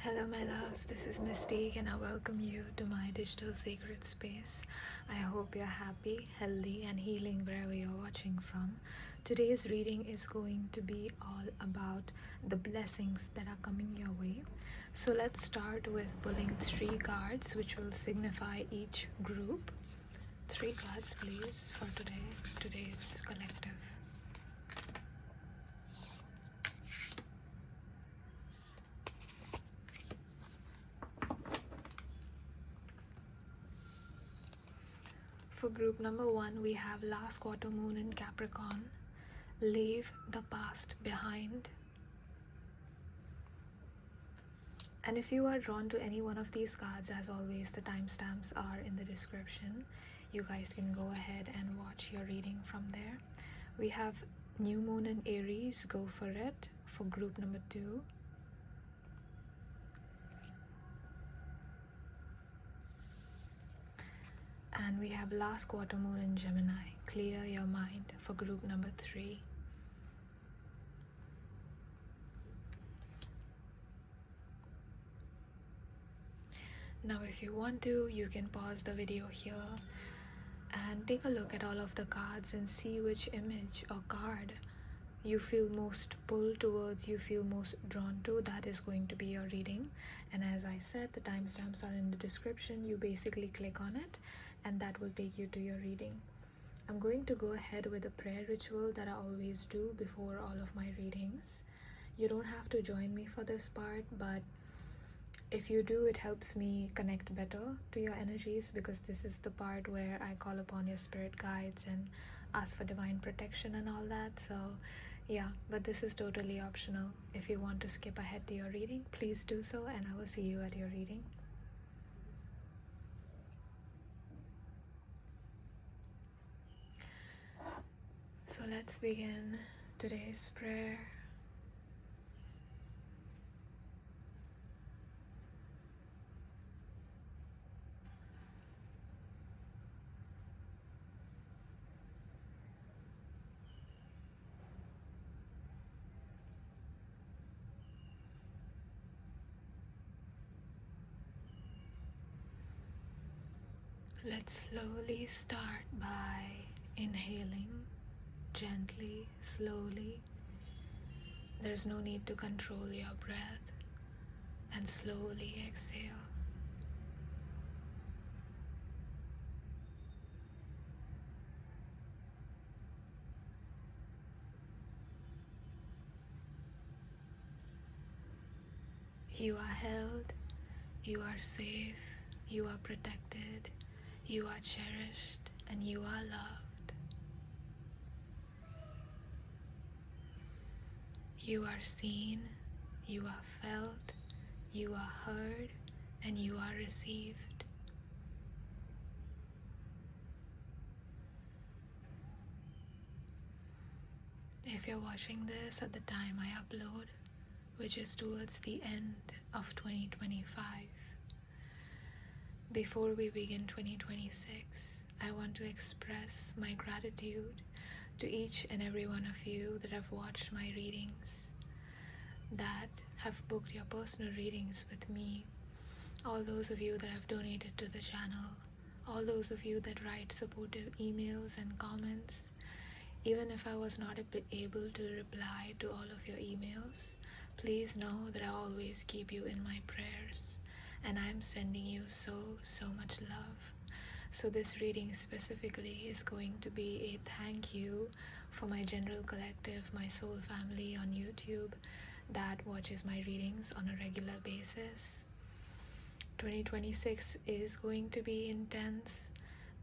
Hello my loves, this is 𝒫𝒾𝓁𝓮 and I welcome you to my digital sacred space. I hope you're happy, healthy and healing wherever you're watching from. Today's reading is going to be all about the blessings that are coming your way. So let's start with pulling 3 cards which will signify each group. 3 cards please for today's collective. For group number 1, we have last quarter moon in Capricorn. Leave the past behind. And if you are drawn to any one of these cards, as always, the timestamps are in the description. You guys can go ahead and watch your reading from there. We have new moon in Aries. Go for it for group number 2. And we have last quarter moon in Gemini. Clear your mind for group number 3. Now if you want to, you can pause the video here and take a look at all of the cards and see which image or card you feel most pulled towards, you feel most drawn to. That is going to be your reading. And as I said, the timestamps are in the description. You basically click on it and that will take you to your reading. I'm going to go ahead with a prayer ritual that I always do before all of my readings. You don't have to join me for this part, but if you do, it helps me connect better to your energies, because this is the part where I call upon your spirit guides and ask for divine protection and all that. So yeah, but this is totally optional. If you want to skip ahead to your reading, please do so, and I will see you at your reading. So let's begin today's prayer. Let's slowly start by inhaling gently, slowly. There's no need to control your breath, and slowly exhale. You are held, you are safe, you are protected, you are cherished, and you are loved. You are seen, you are felt, you are heard, and you are received. If you're watching this at the time I upload, which is towards the end of 2025, before we begin 2026, I want to express my gratitude to each and every one of you that have watched my readings, that have booked your personal readings with me, all those of you that have donated to the channel, all those of you that write supportive emails and comments. Even if I was not able to reply to all of your emails, please know that I always keep you in my prayers, and I'm sending you so much love. So this reading specifically is going to be a thank you for my general collective, my soul family on YouTube that watches my readings on a regular basis. 2026 is going to be intense,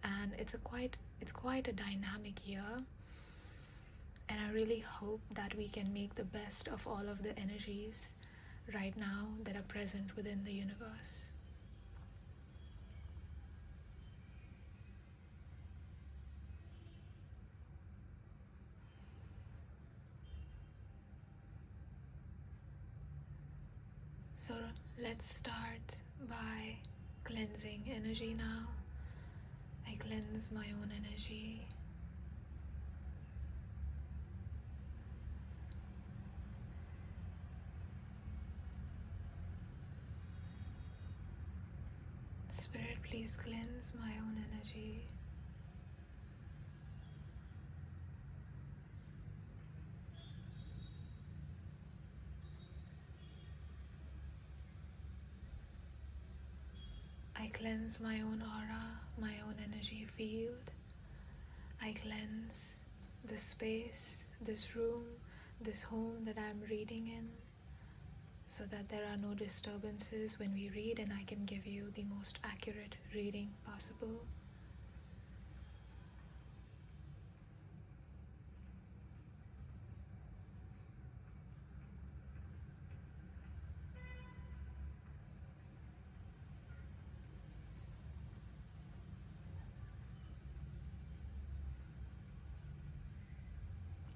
and it's quite a dynamic year. And I really hope that we can make the best of all of the energies right now that are present within the universe. So let's start by cleansing energy now. I cleanse my own energy. Spirit, please cleanse my own energy. I cleanse my own aura, my own energy field. I cleanse this space, this room, this home that I'm reading in, so that there are no disturbances when we read and I can give you the most accurate reading possible.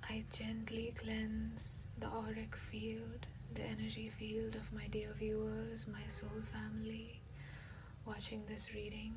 I gently cleanse the auric field, the energy field of my dear viewers, my soul family, watching this reading.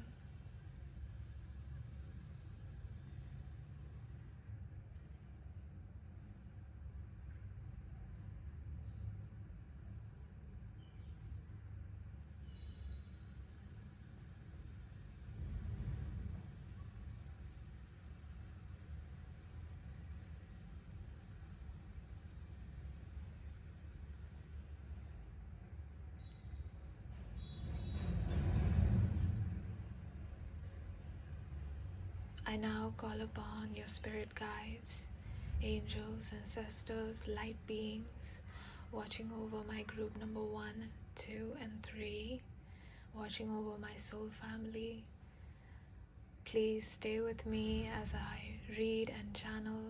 I now call upon your spirit guides, angels, ancestors, light beings, watching over my group number 1, 2, and 3, watching over my soul family. Please stay with me as I read and channel.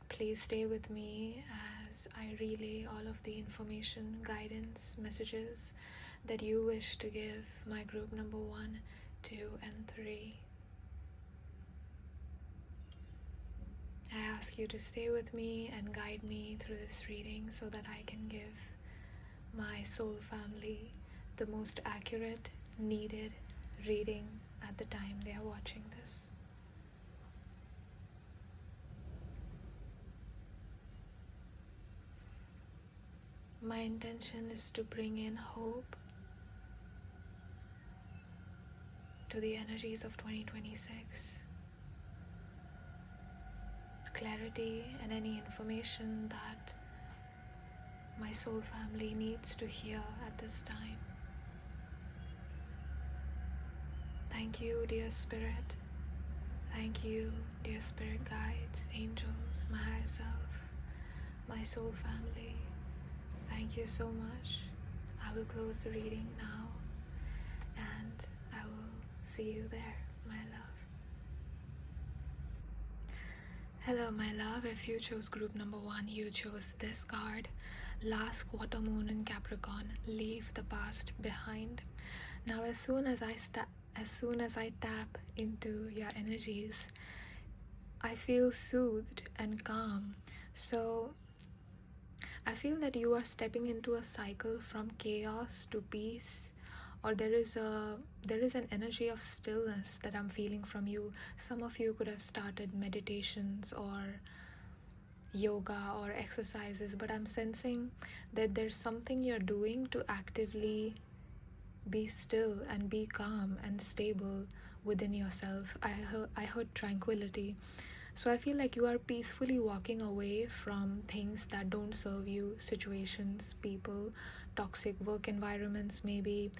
Please stay with me as I relay all of the information, guidance, messages that you wish to give my group number 1, 2, and 3. I ask you to stay with me and guide me through this reading so that I can give my soul family the most accurate, needed reading at the time they are watching this. My intention is to bring in hope to the energies of 2026. Clarity and any information that my soul family needs to hear at this time. Thank you, dear Spirit. Thank you, dear Spirit guides, angels, my higher self, my soul family. Thank you so much. I will close the reading now, and I will see you there, my love. Hello, my love. If you chose group number 1, you chose this card. Last quarter moon in Capricorn. Leave the past behind. Now, as soon as I tap into your energies, I feel soothed and calm. So I feel that you are stepping into a cycle from chaos to peace, or there is an energy of stillness that I'm feeling from you. Some of you could have started meditations or yoga or exercises, but I'm sensing that there's something you're doing to actively be still and be calm and stable within yourself. I heard tranquility. So I feel like you are peacefully walking away from things that don't serve you, situations, people, toxic work environments maybe.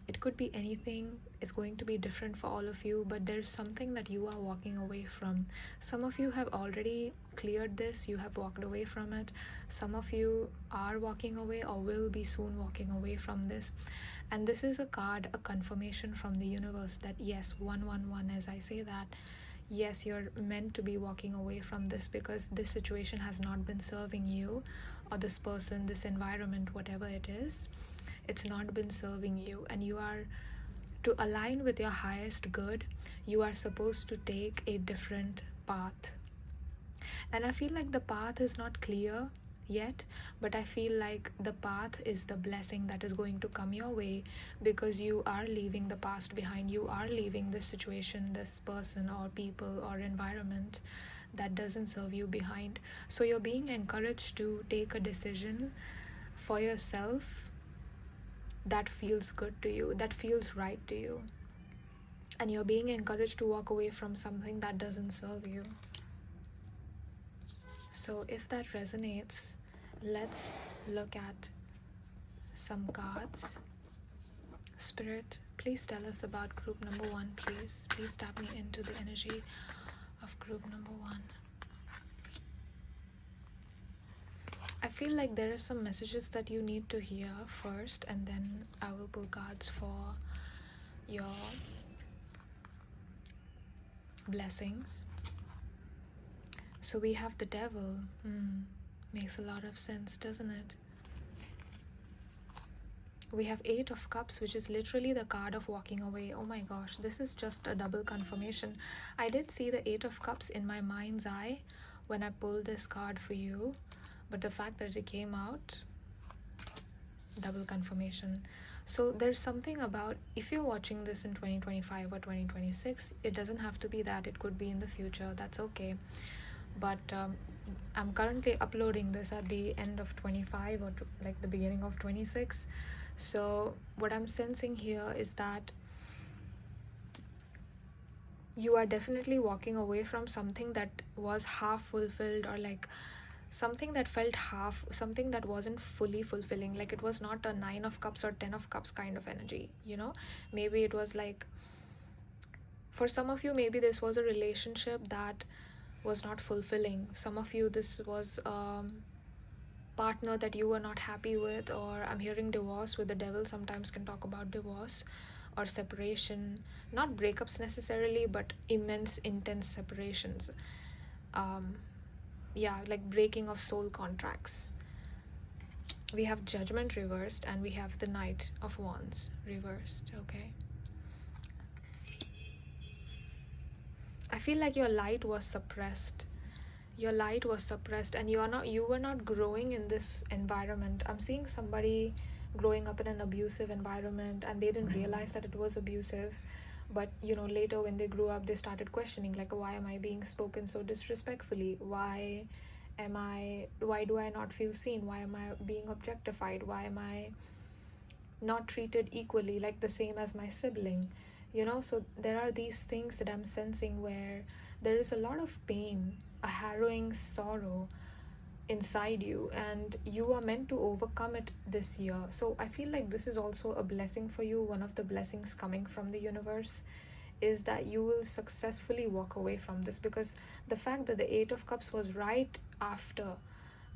It could be anything. It's going to be different for all of you, but there's something that you are walking away from. Some of you have already cleared this, you have walked away from it. Some of you are walking away or will be soon walking away from this. And this is a card, a confirmation from the universe that yes, 111, as I say that, yes, you're meant to be walking away from this because this situation has not been serving you or this person, this environment, whatever it is. It's not been serving you, and you are to align with your highest good. You are supposed to take a different path, and I feel like the path is not clear yet, but I feel like the path is the blessing that is going to come your way because you are leaving the past behind. You are leaving this situation, this person or people or environment that doesn't serve you behind. So you're being encouraged to take a decision for yourself that feels good to you, that feels right to you, and you're being encouraged to walk away from something that doesn't serve you. So if that resonates, let's look at some cards. Spirit, please tell us about group number 1, please. Please tap me into the energy of group number 1. I feel like there are some messages that you need to hear first, and then I will pull cards for your blessings. So we have the Devil. Makes a lot of sense, doesn't it? We have 8 of Cups, which is literally the card of walking away. Oh my gosh, this is just a double confirmation. I did see the 8 of Cups in my mind's eye when I pulled this card for you, but the fact that it came out, double confirmation. So there's something about, if you're watching this in 2025 or 2026, it doesn't have to be that, it could be in the future, that's okay. But I'm currently uploading this at the end of 25 or like the beginning of 26. So what I'm sensing here is that you are definitely walking away from something that was half fulfilled, or like something that felt half, something that wasn't fully fulfilling. Like it was not a 9 of Cups or 10 of Cups kind of energy, you know. Maybe it was like, for some of you, maybe this was a relationship that was not fulfilling. Some of you, this was partner that you were not happy with, or I'm hearing divorce with the Devil sometimes can talk about divorce or separation, not breakups necessarily, but immense intense separations. Yeah, like breaking of soul contracts. We have Judgment reversed, and we have the Knight of Wands reversed. Okay, I feel like your light was suppressed. Your light was suppressed, and you were not growing in this environment. I'm seeing somebody growing up in an abusive environment, and they didn't realize that it was abusive, but you know, later when they grew up, they started questioning, like, why am I being spoken so disrespectfully? Why do I not feel seen? Why am I being objectified? Why am I not treated equally, like the same as my sibling? You know, so there are these things that I'm sensing where there is a lot of pain, a harrowing sorrow inside you, and you are meant to overcome it this year. So I feel like this is also a blessing for you. One of the blessings coming from the universe is that you will successfully walk away from this, because the fact that the 8 of Cups was right after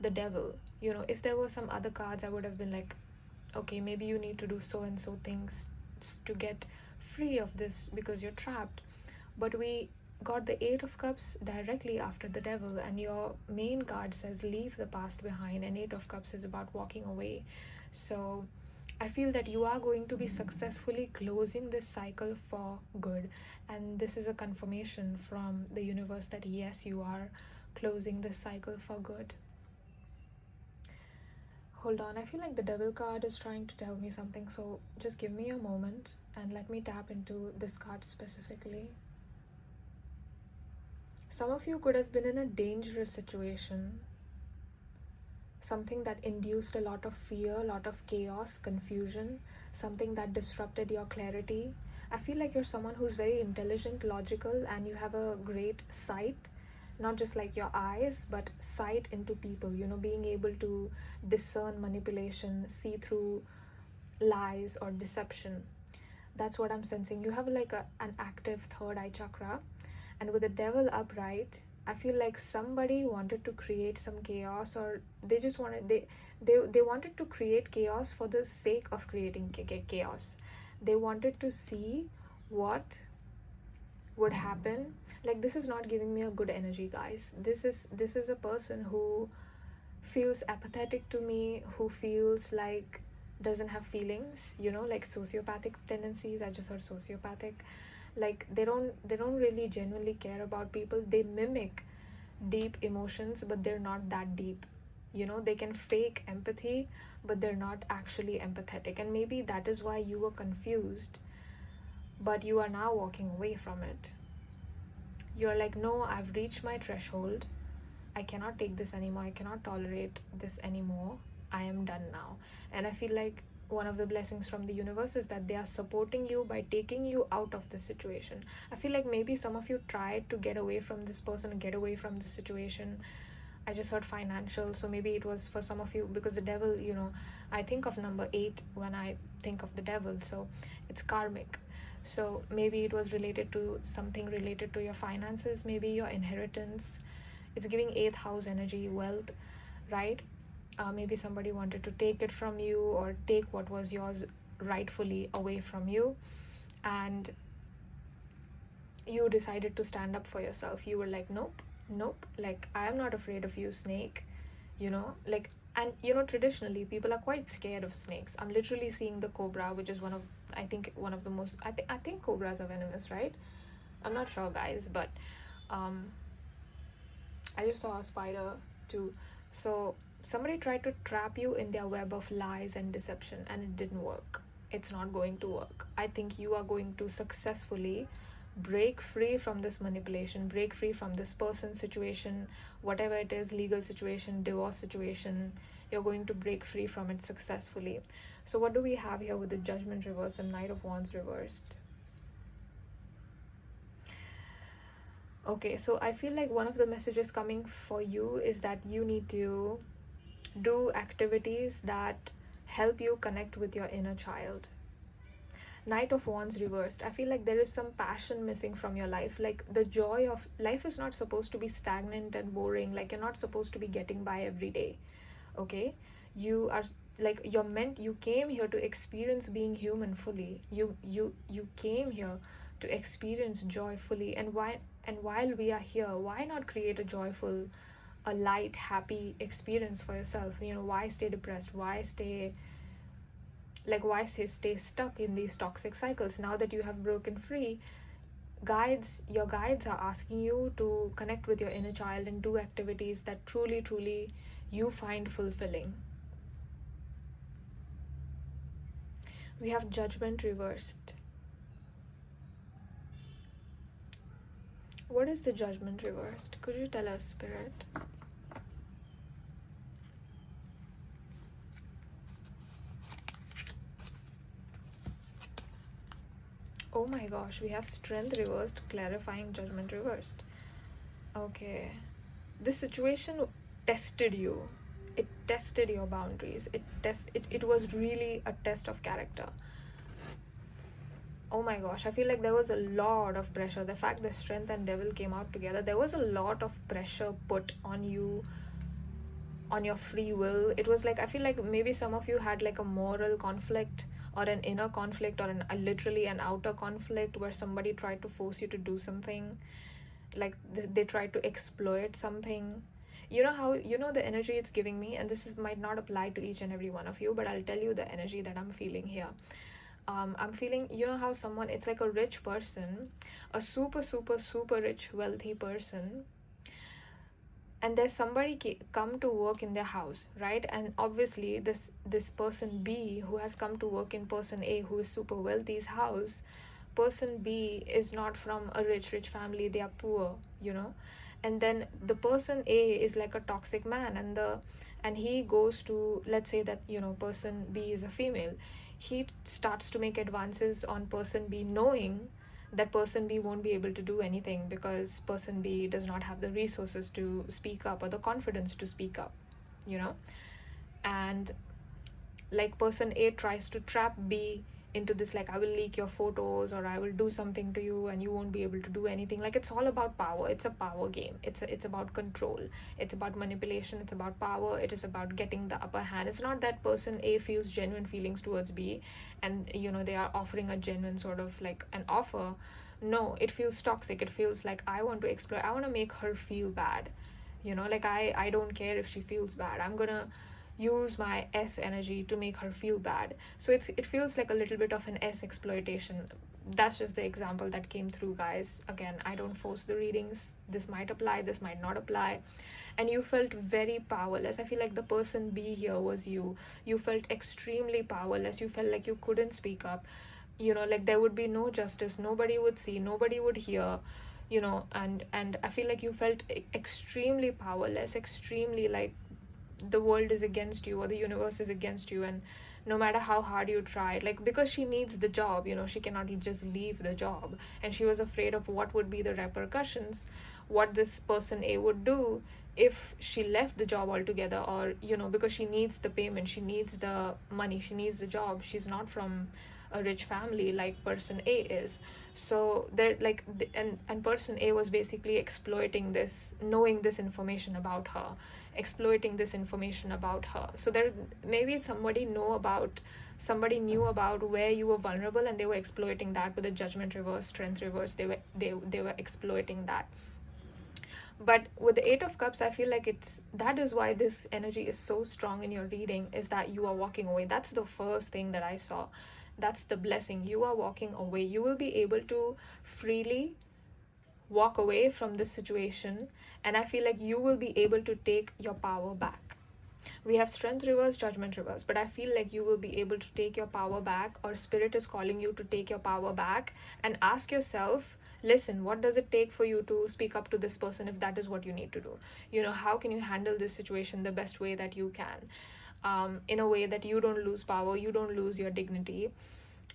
the Devil, you know, if there were some other cards, I would have been like, okay, maybe you need to do so and so things to get free of this because you're trapped. But we got the 8 of Cups directly after the Devil, and your main card says leave the past behind, and 8 of Cups is about walking away. So I feel that you are going to be successfully closing this cycle for good, and this is a confirmation from the universe that yes, you are closing this cycle for good. Hold on, I feel like the Devil card is trying to tell me something, so just give me a moment and let me tap into this card specifically. Some of you could have been in a dangerous situation, something that induced a lot of fear, a lot of chaos, confusion, something that disrupted your clarity. I feel like you're someone who's very intelligent, logical, and you have a great sight, not just like your eyes, but sight into people, you know, being able to discern manipulation, see through lies or deception. That's what I'm sensing. You have like an active third eye chakra, and with the Devil upright, I feel like somebody wanted to create some chaos, or they just wanted they wanted to create chaos for the sake of creating chaos. They wanted to see what would happen. Like, this is not giving me a good energy, guys. This is a person who feels apathetic to me, who feels like doesn't have feelings, you know, like sociopathic tendencies. I just heard sociopathic. Like they don't really genuinely care about people. They mimic deep emotions, but they're not that deep, you know. They can fake empathy, but they're not actually empathetic, and maybe that is why you were confused, but you are now walking away from it. You're like, no, I've reached my threshold. I cannot take this anymore. I cannot tolerate this anymore. I am done now. And I feel like one of the blessings from the universe is that they are supporting you by taking you out of the situation. I feel like maybe some of you tried to get away from this person, get away from the situation. I just heard financial, so maybe it was for some of you, because the devil, I think of number 8 when I think of the devil, so it's karmic. So maybe it was related to something related to your finances, maybe your inheritance. It's giving 8th house energy, wealth, right? Maybe somebody wanted to take it from you or take what was yours rightfully away from you, and you decided to stand up for yourself. You were like, nope, like, I am not afraid of you, snake, like. And traditionally people are quite scared of snakes. I'm literally seeing the cobra, which is one of the most, I think cobras are venomous, right? I'm not sure, guys, but I just saw a spider too. So somebody tried to trap you in their web of lies and deception, and it didn't work. It's not going to work. I think you are going to successfully break free from this manipulation, break free from this person, situation, whatever it is, legal situation, divorce situation. You're going to break free from it successfully. So what do we have here with the Judgment reversed and Knight of Wands reversed? Okay, so I feel like one of the messages coming for you is that you need to do activities that help you connect with your inner child. Knight of Wands reversed. I feel like there is some passion missing from your life. Like, the joy of life is not supposed to be stagnant and boring. Like, you're not supposed to be getting by every day. Okay? You are like, you came here to experience being human fully. You came here to experience joy fully. And while we are here, why not create a joyful, a light, happy experience for yourself? Why stay depressed? Why stay stuck in these toxic cycles? Now that you have broken free, your guides are asking you to connect with your inner child and do activities that truly you find fulfilling. We have Judgment reversed. What is the Judgment reversed? Could you tell us, Spirit? Oh my gosh, we have Strength reversed, clarifying Judgment reversed. Okay. This situation tested you. It tested your boundaries. It was really a test of character. Oh my gosh, I feel like there was a lot of pressure. The fact that Strength and Devil came out together, there was a lot of pressure put on you, on your free will. It was like, I feel like maybe some of you had like a moral conflict or an inner conflict or literally an outer conflict where somebody tried to force you to do something. Like they tried to exploit something. How the energy it's giving me, and this might not apply to each and every one of you, but I'll tell you the energy that I'm feeling here. I'm feeling, how someone, it's like a rich person, a super rich, wealthy person, and there's somebody come to work in their house, right? And obviously this person B who has come to work in person A, who is super wealthy's house, person B is not from a rich family, they are poor, and then the person A is like a toxic man, and he goes to, let's say that person B is a female. He starts to make advances on person B, knowing that person B won't be able to do anything because person B does not have the resources to speak up or the confidence to speak up, and like person A tries to trap B into this, like, I will leak your photos or I will do something to you and you won't be able to do anything. Like, it's all about power. It's a power game. It's about control. It's about manipulation. It's about power. It is about getting the upper hand. It's not that person A feels genuine feelings towards B and they are offering a genuine sort of like an offer. No, it feels toxic. It feels like, I want to exploit, I want to make her feel bad, like I don't care if she feels bad, I'm gonna use my S energy to make her feel bad. So it feels like a little bit of an S exploitation. That's just the example that came through, guys. Again, I don't force the readings. This might apply, this might not apply. And you felt very powerless. I feel like the person B here was you. You felt extremely powerless. You felt like you couldn't speak up. Like there would be no justice. Nobody would see, nobody would hear, and I feel like you felt extremely powerless, extremely like the world is against you or the universe is against you, and no matter how hard you try, like, because she needs the job, she cannot just leave the job, and she was afraid of what would be the repercussions, what this person A would do if she left the job altogether, or because she needs the payment, she needs the money, she needs the job. She's not from a rich family like person A is. So they're like, and person A was basically exploiting this, knowing this information about her, exploiting this information about her. So there, maybe somebody knew about where you were vulnerable, and they were exploiting that with the judgment reverse, strength reverse. They were exploiting that. But with the Eight of Cups, I feel like that is why this energy is so strong in your reading, is that you are walking away. That's the first thing that I saw. That's the blessing. You are walking away. You will be able to freely walk away from this situation, and I feel like you will be able to take your power back. We have strength reverse, judgment reverse, but I feel like you will be able to take your power back, or spirit is calling you to take your power back, and ask yourself, listen, what does it take for you to speak up to this person if that is what you need to do? How can you handle this situation the best way that you can, in a way that you don't lose power, you don't lose your dignity,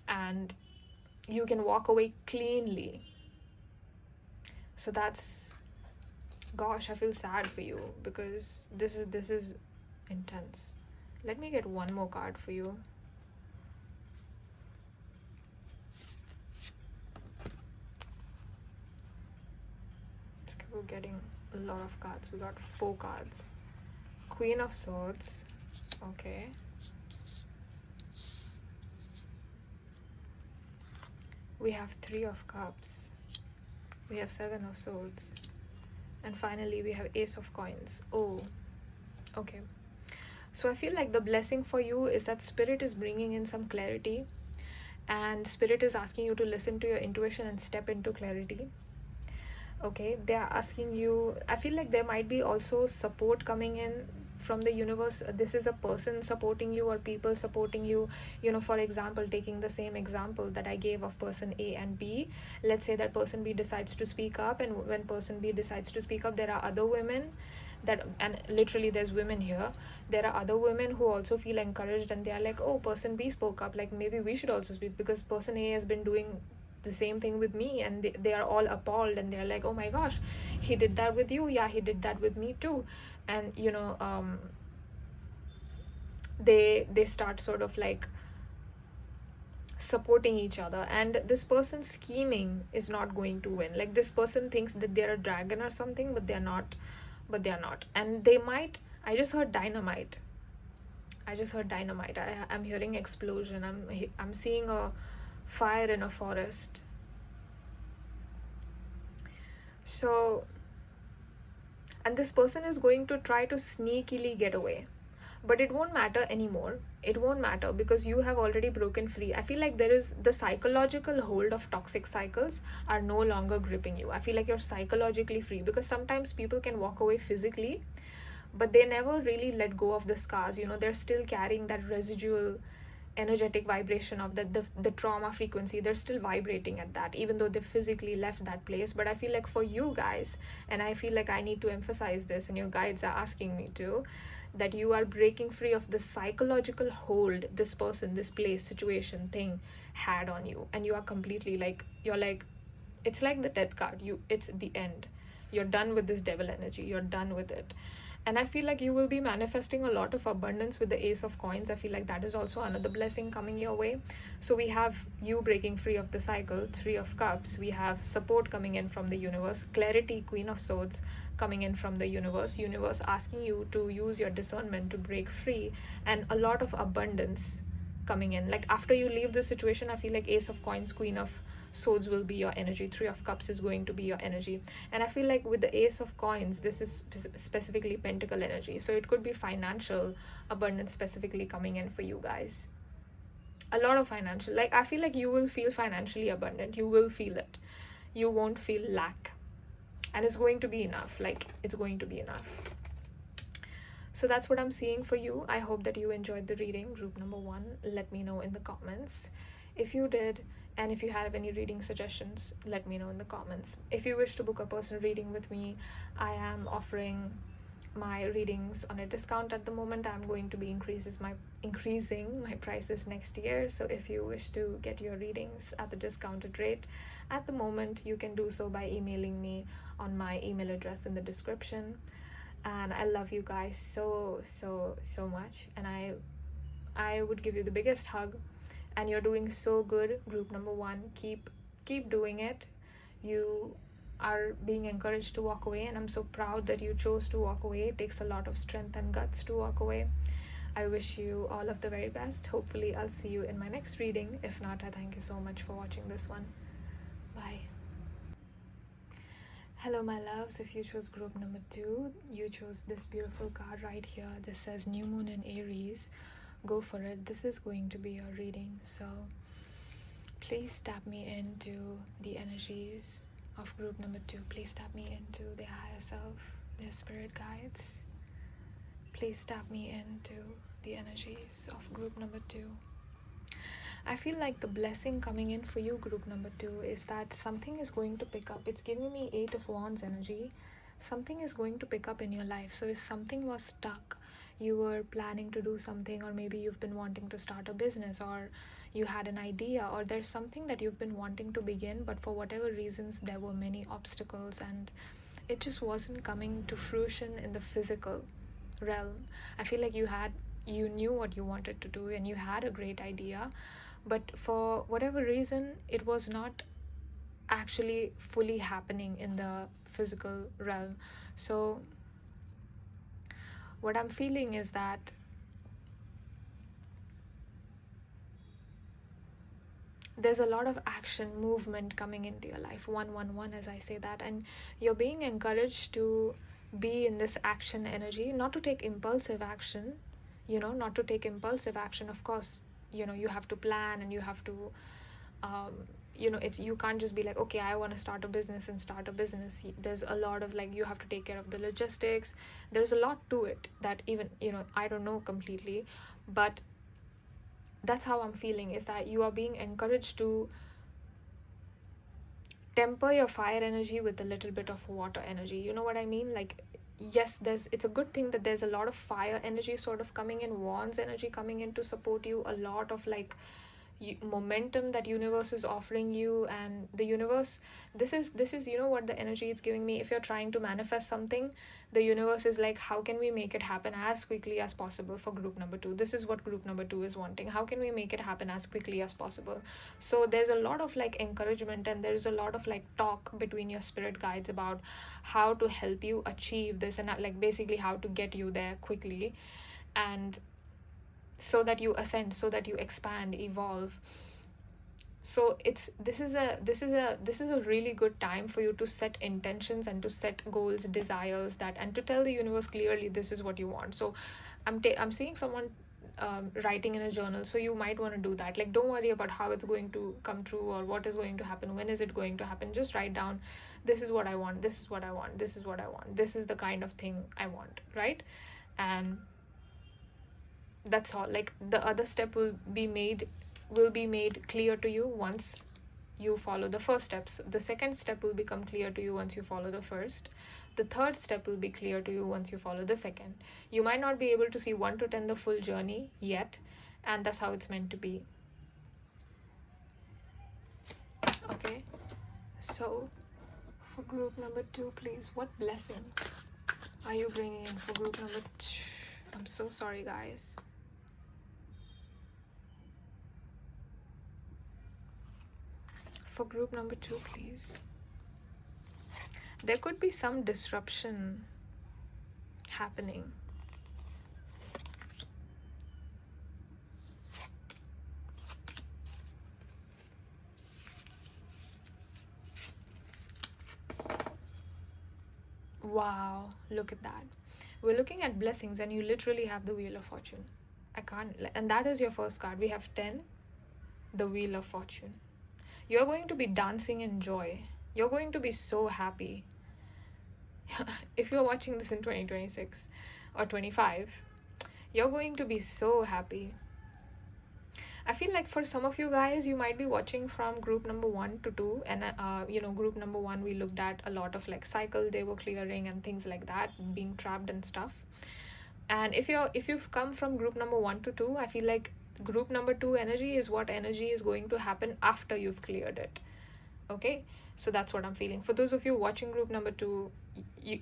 and you can walk away cleanly. So that's, gosh, I feel sad for you, because this is intense. Let me get one more card for you. We're getting a lot of cards. We got 4 cards. Queen of Swords. Okay. We have 3 of Cups. We have 7 of Swords. And finally, we have Ace of Coins. Oh, okay. So I feel like the blessing for you is that Spirit is bringing in some clarity, and Spirit is asking you to listen to your intuition and step into clarity. Okay, they are asking you, I feel like there might be also support coming in from the universe. This is a person supporting you, or people supporting you. For example, taking the same example that I gave of person A and B, let's say that person B decides to speak up, and when person B decides to speak up, there are other women and literally there's women here, there are other women who also feel encouraged, and they are like, oh, person B spoke up, like maybe we should also speak, because person A has been doing the same thing with me, and they are all appalled, and they're like, oh my gosh, he did that with you, yeah, he did that with me too. And they start sort of like supporting each other, and this person scheming is not going to win. Like, this person thinks that they're a dragon or something, but they're not. And they might, I just heard dynamite. I'm hearing explosion. I'm seeing a fire in a forest. So, and this person is going to try to sneakily get away, but it won't matter anymore. It won't matter, because you have already broken free. I feel like there is the psychological hold of toxic cycles are no longer gripping you. I feel like you're psychologically free, because sometimes people can walk away physically, but they never really let go of the scars. They're still carrying that residual energetic vibration of the trauma frequency. They're still vibrating at that, even though they physically left that place. But I feel like for you guys, and I feel like I need to emphasize this, and your guides are asking me to, that you are breaking free of the psychological hold this person, this place, situation, thing had on you, and you are completely like, you're like, it's like the death card. It's the end. You're done with this devil energy. You're done with it. And I feel like you will be manifesting a lot of abundance with the Ace of Coins. I feel like that is also another blessing coming your way. So we have you breaking free of the cycle, 3 of Cups. We have support coming in from the universe, clarity, Queen of Swords coming in from the universe asking you to use your discernment to break free, and a lot of abundance coming in. Like, after you leave this situation, I feel like Ace of Coins, Queen of Swords will be your energy, 3 of Cups is going to be your energy. And I feel like with the Ace of Coins, this is specifically pentacle energy, so it could be financial abundance specifically coming in for you guys. A lot of financial, like, I feel like you will feel financially abundant. You will feel it. You won't feel lack, and it's going to be enough. Like, it's going to be enough. So that's what I'm seeing for you. I hope that you enjoyed the reading, group number 1. Let me know in the comments if you did, and if you have any reading suggestions, let me know in the comments. If you wish to book a personal reading with me, I am offering my readings on a discount at the moment. I'm going to be increasing my prices next year. So if you wish to get your readings at the discounted rate at the moment, you can do so by emailing me on my email address in the description. And I love you guys so much, and I would give you the biggest hug. And you're doing so good, group number 1. Keep doing it. You are being encouraged to walk away, and I'm so proud that you chose to walk away. It takes a lot of strength and guts to walk away. I wish you all of the very best. Hopefully I'll see you in my next reading. If not, I thank you so much for watching this one. Bye. Hello my loves, if you chose group number 2, you chose this beautiful card right here. This says New Moon in Aries. Go for it. This is going to be your reading, so please tap me into the energies of group number 2. Please tap me into their higher self, their spirit guides. Please tap me into the energies of group number 2. I feel like the blessing coming in for you, group number 2, is that something is going to pick up. It's giving me 8 of Wands energy. Something is going to pick up in your life. So if something was stuck, you were planning to do something, or maybe you've been wanting to start a business, or you had an idea, or there's something that you've been wanting to begin, but for whatever reasons there were many obstacles and it just wasn't coming to fruition in the physical realm. I feel like you knew what you wanted to do and you had a great idea, but for whatever reason it was not actually fully happening in the physical realm. So what I'm feeling is that there's a lot of action, movement coming into your life, 111 as I say that, and you're being encouraged to be in this action energy, not to take impulsive action, not to take impulsive action. Of course, you have to plan, and you have to you can't just be like, okay, I want to start a business and start a business. There's a lot of you have to take care of the logistics. There's a lot to it that even I don't know completely, but that's how I'm feeling, is that you are being encouraged to temper your fire energy with a little bit of water energy. You know what I mean? Yes, it's a good thing that there's a lot of fire energy sort of coming in, Wands energy coming in to support you, a lot of momentum that universe is offering you. And the universe, this is what the energy it's giving me. If you're trying to manifest something, the universe is like, how can we make it happen as quickly as possible for group number 2? This is what group number 2 is wanting. How can we make it happen as quickly as possible? So there's a lot of encouragement, and there's a lot of talk between your spirit guides about how to help you achieve this, and basically how to get you there quickly, and so that you ascend, so that you expand, evolve. So this is a really good time for you to set intentions and to set goals, desires, and to tell the universe clearly this is what you want. So I'm seeing someone writing in a journal, so you might want to do that. Don't worry about how it's going to come true or what is going to happen, when is it going to happen. Just write down, this is what I want, this is what I want, this is what I want, this is the kind of thing I want, right? And that's all. The other step will be made clear to you once you follow the first steps. The second step will become clear to you once you follow the first. The third step will be clear to you once you follow the second. You might not be able to see 1 to 10 the full journey yet, and that's how it's meant to be. Okay, so for group number 2, please, what blessings are you bringing in for group number 2? I'm so sorry, guys. For group number 2, please. There could be some disruption happening. Wow, look at that. We're looking at blessings, and you literally have the Wheel of Fortune. And that is your first card. We have 10, the Wheel of Fortune. You're going to be dancing in joy. You're going to be so happy. If you're watching this in 2026 or 25, you're going to be so happy. I feel like for some of you guys, you might be watching from group number 1 to 2, and group number 1, we looked at a lot of like cycle they were clearing and things like that, being trapped and stuff. And if you've come from group number 1 to 2, I feel like group number 2 energy is what energy is going to happen after you've cleared it. Okay, so that's what I'm feeling. For those of you watching group number 2,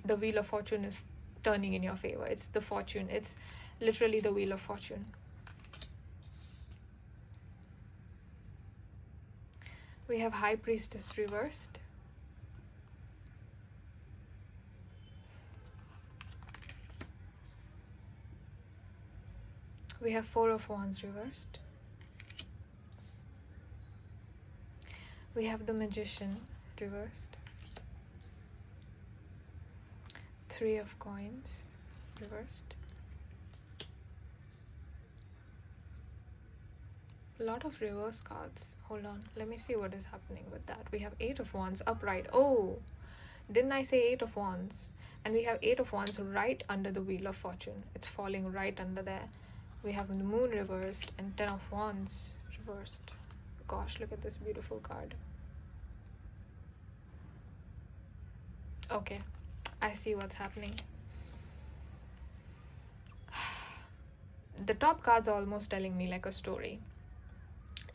the wheel of fortune is turning in your favor. It's the fortune. It's literally the wheel of fortune. We have High Priestess reversed. We have Four of Wands reversed. We have the Magician reversed. Three of Coins reversed. A lot of reverse cards. Hold on, let me see what is happening with that. We have Eight of Wands upright. Oh, didn't I say Eight of Wands? And we have Eight of Wands right under the Wheel of Fortune. It's falling right under there. We have the Moon reversed and Ten of Wands reversed. Gosh, look at this beautiful card. Okay, I see what's happening. The top cards are almost telling me like a story.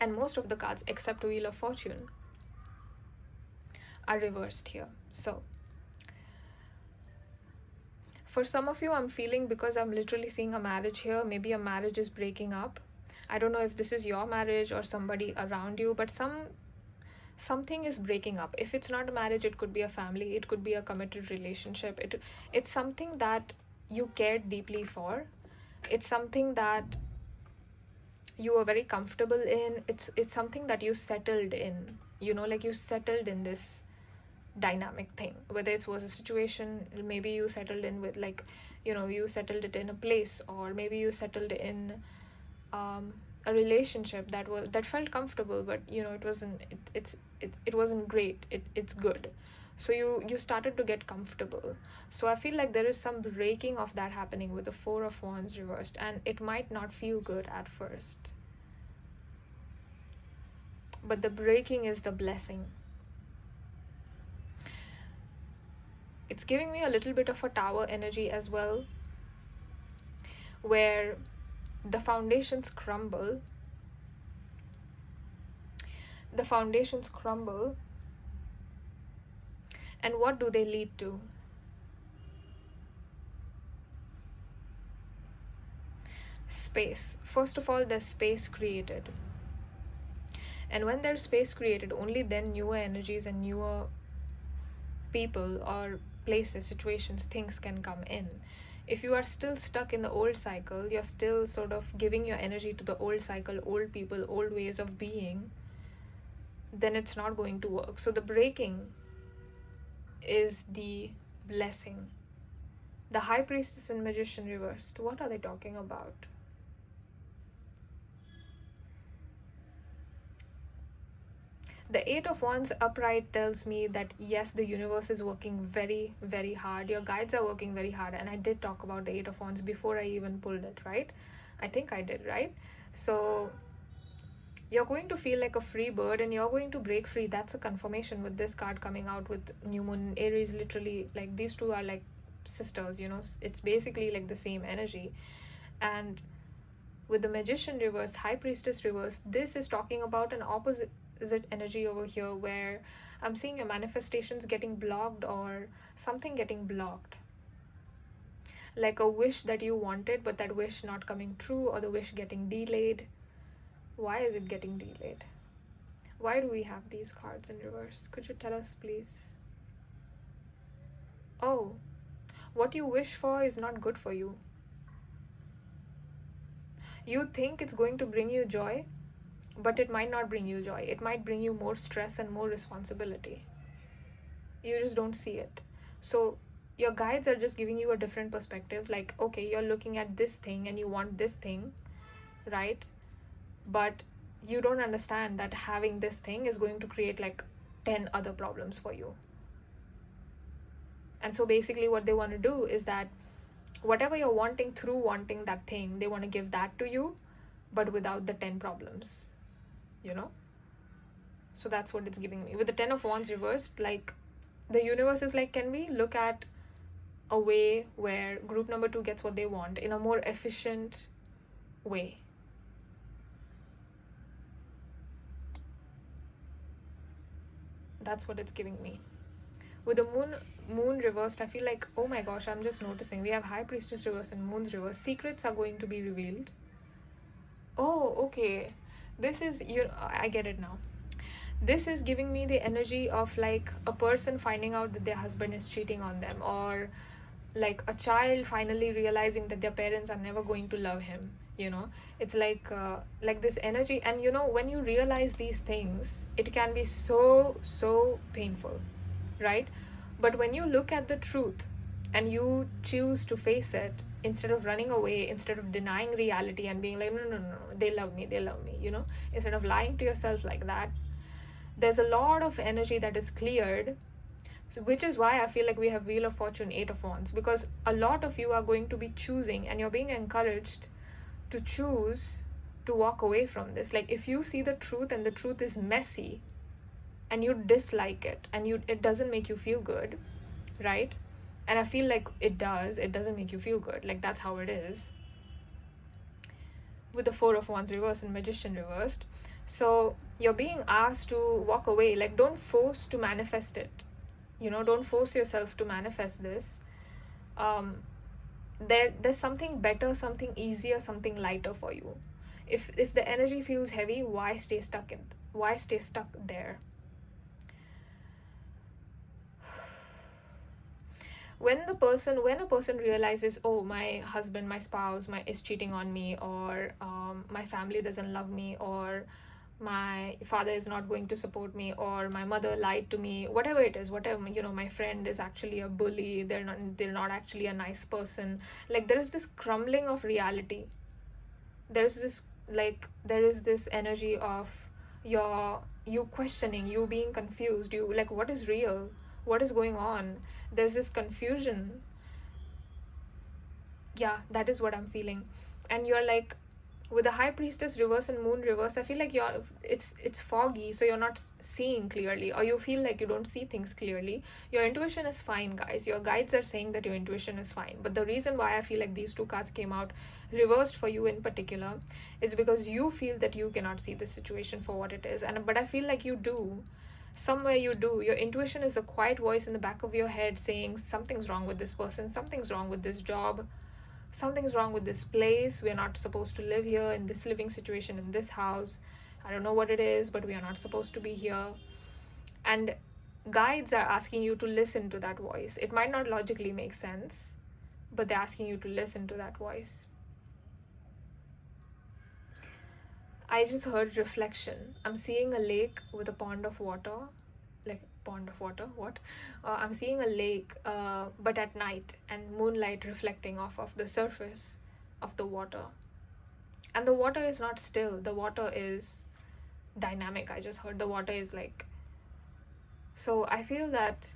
And most of the cards, except Wheel of Fortune, are reversed here. So, for some of you, I'm feeling, because I'm literally seeing a marriage here, maybe a marriage is breaking up. I don't know if this is your marriage or somebody around you, but something is breaking up. If it's not a marriage, it could be a family, it could be a committed relationship. It's something that you cared deeply for. It's something that you were very comfortable in. It's something that you settled in, like you settled in this dynamic thing, whether it was a situation, maybe you settled in with like, you settled it in a place, or maybe you settled in a relationship that felt comfortable, but it wasn't great. It's good. So you started to get comfortable. So I feel like there is some breaking of that happening with the Four of Wands reversed, and it might not feel good at first, but the breaking is the blessing. It's giving me a little bit of a Tower energy as well, where the foundations crumble. The foundations crumble. And what do they lead to? Space. First of all, there's space created. And when there's space created, only then newer energies and newer people or places, situations, things can come in. If you are still stuck in the old cycle, you're still sort of giving your energy to the old cycle, old people, old ways of being, then it's not going to work. So the breaking is the blessing. The High Priestess and Magician reversed. What are they talking about? The Eight of Wands upright tells me that yes, the universe is working very, very hard. Your guides are working very hard. And I did talk about the Eight of Wands before I even pulled it, right? I think I did, right? So you're going to feel like a free bird and you're going to break free. That's a confirmation with this card coming out with New Moon Aries. Literally, like these two are like sisters, it's basically like the same energy. And with the Magician reverse, High Priestess reverse, this is talking about an opposite energy over here, where I'm seeing your manifestations getting blocked or something getting blocked, like a wish that you wanted but that wish not coming true, or the wish getting delayed. Why is it getting delayed? Why do we have these cards in reverse? Could you tell us, please? Oh, what you wish for is not good for you. You think it's going to bring you joy, but it might not bring you joy. It might bring you more stress and more responsibility. You just don't see it. So your guides are just giving you a different perspective. Like, okay, you're looking at this thing and you want this thing, right? But you don't understand that having this thing is going to create like 10 other problems for you. And so basically what they want to do is that whatever you're wanting, through wanting that thing, they want to give that to you, but without the 10 problems, you know? So that's what it's giving me. With the 10 of Wands reversed, like, the universe is like, can we look at a way where group number 2 gets what they want in a more efficient way? That's what it's giving me. With the moon reversed, I feel like, oh my gosh, I'm just noticing we have High Priestess reversed and Moon's reversed. Secrets are going to be revealed. Oh, okay. This is, I get it now. This is giving me the energy of like a person finding out that their husband is cheating on them, or like a child finally realizing that their parents are never going to love him, you know? It's like this energy. And you know, when you realize these things, it can be so painful, right? But when you look at the truth and you choose to face it, instead of running away, instead of denying reality and being like, no, they love me, you know, instead of lying to yourself like that, there's a lot of energy that is cleared. So, which is why I feel like we have Wheel of Fortune, 8 of Wands, because a lot of you are going to be choosing, and you're being encouraged to choose to walk away from this. Like, if you see the truth and the truth is messy and you dislike it and it doesn't make you feel good, right? And I feel like it doesn't make you feel good. Like, that's how it is. With the 4 of Wands reversed and Magician reversed. So you're being asked to walk away. Like, don't force to manifest it. You know, don't force yourself to manifest this. There's something better, something easier, something lighter for you. If the energy feels heavy, why stay stuck there? When a person realizes, oh, my husband, my spouse is cheating on me, or my family doesn't love me, or my father is not going to support me, or my mother lied to me, whatever it is, you know, my friend is actually a bully, they're not actually a nice person, like, there is this crumbling of reality. There is this energy of you questioning, you being confused, you like, what is real, what is going on? There's this confusion. Yeah, that is what I'm feeling. And you're like, with the High Priestess reverse and Moon reverse, I feel like it's foggy, so you're not seeing clearly, or you feel like you don't see things clearly. Your intuition is fine, guys. Your guides are saying that your intuition is fine. But the reason why I feel like these 2 cards came out reversed for you in particular is because you feel that you cannot see the situation for what it is. But I feel like you do. Somewhere you do. Your intuition is a quiet voice in the back of your head saying something's wrong with this person, something's wrong with this job, something's wrong with this place, we're not supposed to live here in this living situation, in this house. I don't know what it is, but we are not supposed to be here. And guides are asking you to listen to that voice. It might not logically make sense, but they're asking you to listen to that voice. I just heard reflection. I'm seeing a lake with a pond of water. Like, pond of water, what? I'm seeing a lake, but at night, and moonlight reflecting off of the surface of the water. And the water is not still, the water is dynamic. I just heard the water is like... So I feel that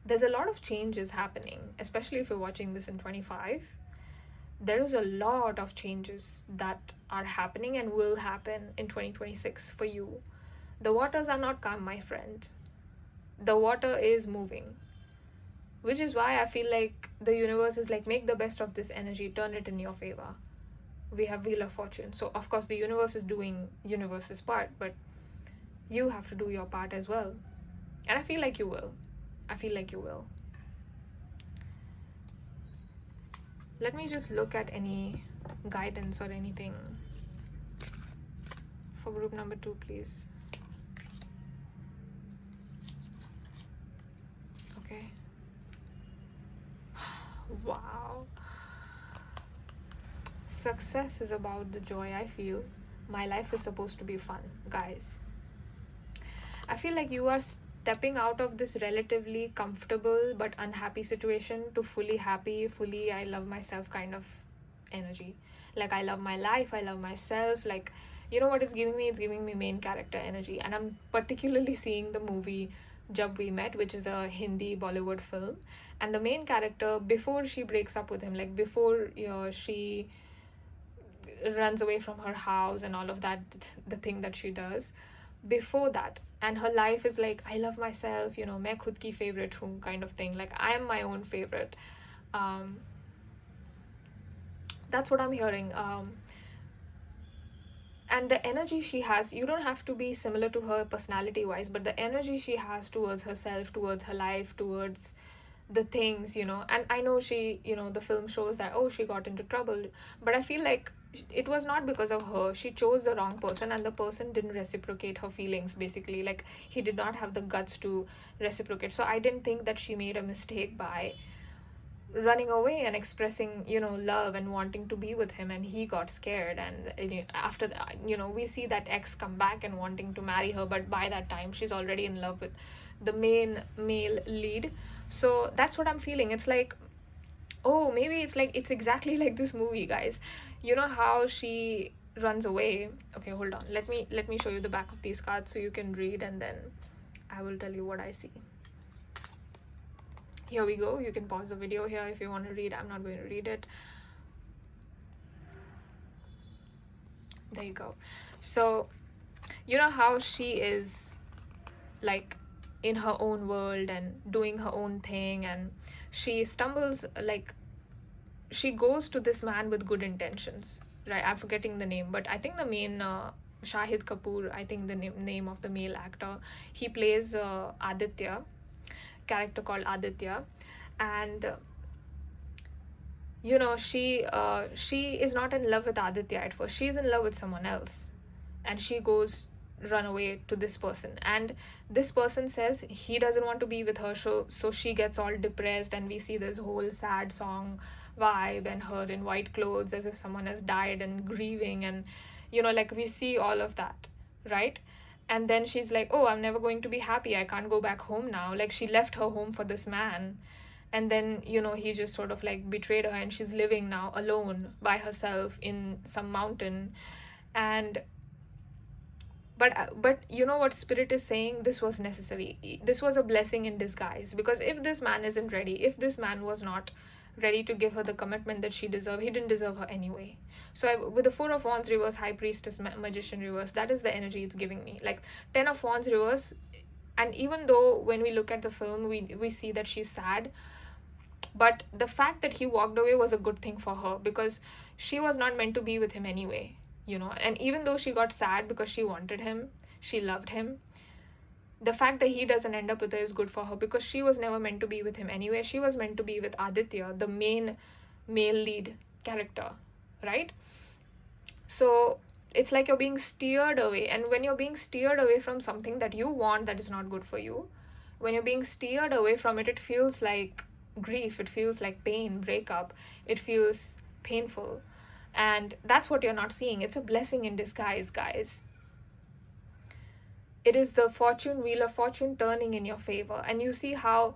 there's a lot of changes happening, especially if you're watching this in 25. There is a lot of changes that are happening and will happen in 2026 for you. The waters are not calm, my friend. The water is moving, which is why I feel like the universe is like, make the best of this energy, turn it in your favor. We have Wheel of Fortune, so of course the universe is doing universe's part, but you have to do your part as well. And I feel like you will. Let me just look at any guidance or anything for group number 2, please. Okay. Wow. Success is about the joy I feel. My life is supposed to be fun, guys. I feel like you are stepping out of this relatively comfortable but unhappy situation to fully happy, fully I love myself kind of energy. Like, I love my life, I love myself. Like, you know what it's giving me? It's giving me main character energy. And I'm particularly seeing the movie Jab We Met, which is a Hindi Bollywood film. And the main character, before she breaks up with him, like before she runs away from her house and all of that, the thing that she does before that. And her life is like, I love myself, you know, मैं खुद की favorite हूँ kind of thing, like I am my own favorite. That's what I'm hearing. And the energy she has, you don't have to be similar to her personality wise, but the energy she has towards herself, towards her life, towards the things, you know. And I know she, you know, the film shows that, oh, she got into trouble, but I feel like it was not because of her. She chose the wrong person, and the person didn't reciprocate her feelings, basically. Like, he did not have the guts to reciprocate. So I didn't think that she made a mistake by running away and expressing, you know, love and wanting to be with him, and he got scared. And after that, you know, we see that ex come back and wanting to marry her, but by that time she's already in love with the main male lead. So that's what I'm feeling. It's like, oh, maybe it's like, it's exactly like this movie, guys. You know how she runs away. Okay, hold on, let me show you the back of these cards so you can read, and then I will tell you what I see. Here we go. You can pause the video here if you want to read. I'm not going to read it. There you go. So, you know how she is like in her own world and doing her own thing, and she stumbles, like, she goes to this man with good intentions, right? I'm forgetting the name, but I think the main Shahid Kapoor, I think the name of the male actor, he plays Aditya, character called Aditya. And you know, she is not in love with Aditya at first. She's in love with someone else, and she goes run away to this person, and this person says he doesn't want to be with her, so she gets all depressed, and we see this whole sad song vibe, and her in white clothes as if someone has died and grieving, and you know, like, we see all of that, right? And then she's like, oh, I'm never going to be happy, I can't go back home now. Like, she left her home for this man, and then, you know, he just sort of like betrayed her, and she's living now alone by herself in some mountain. And but you know what spirit is saying? This was necessary. This was a blessing in disguise, because if this man isn't ready, if this man was not ready to give her the commitment that she deserved, he didn't deserve her anyway. So with the Four of Wands reverse, High Priestess, Magician reverse, that is the energy it's giving me. Like, Ten of Wands reverse, and even though when we look at the film, we see that she's sad, but the fact that he walked away was a good thing for her, because she was not meant to be with him anyway, you know. And even though she got sad because she wanted him, she loved him, the fact that he doesn't end up with her is good for her, because she was never meant to be with him anyway. She was meant to be with Aditya, the main male lead character, right? So it's like you're being steered away, and when you're being steered away from something that you want that is not good for you, when you're being steered away from it, it feels like grief, it feels like pain, breakup, it feels painful. And that's what you're not seeing. It's a blessing in disguise, guys. It is the fortune wheel of fortune turning in your favor, and you see how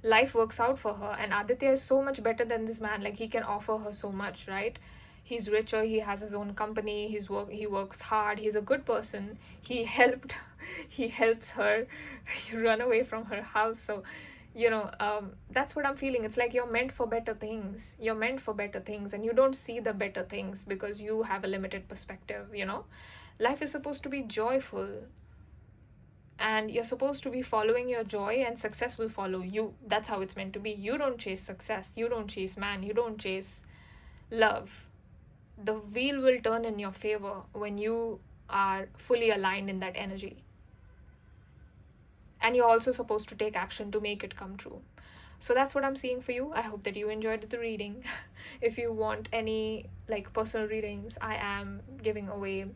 life works out for her. And Aditya is so much better than this man. Like, he can offer her so much, right? He's richer, he has his own company, he works hard, he's a good person. He helps her run away from her house. So, you know, that's what I'm feeling. It's like you're meant for better things. You're meant for better things, and you don't see the better things because you have a limited perspective, you know. Life is supposed to be joyful, and you're supposed to be following your joy, and success will follow you. That's how it's meant to be. You don't chase success, you don't chase man, you don't chase love. The wheel will turn in your favor when you are fully aligned in that energy. And you're also supposed to take action to make it come true. So that's what I'm seeing for you. I hope that you enjoyed the reading. If you want any like personal readings, I am giving away,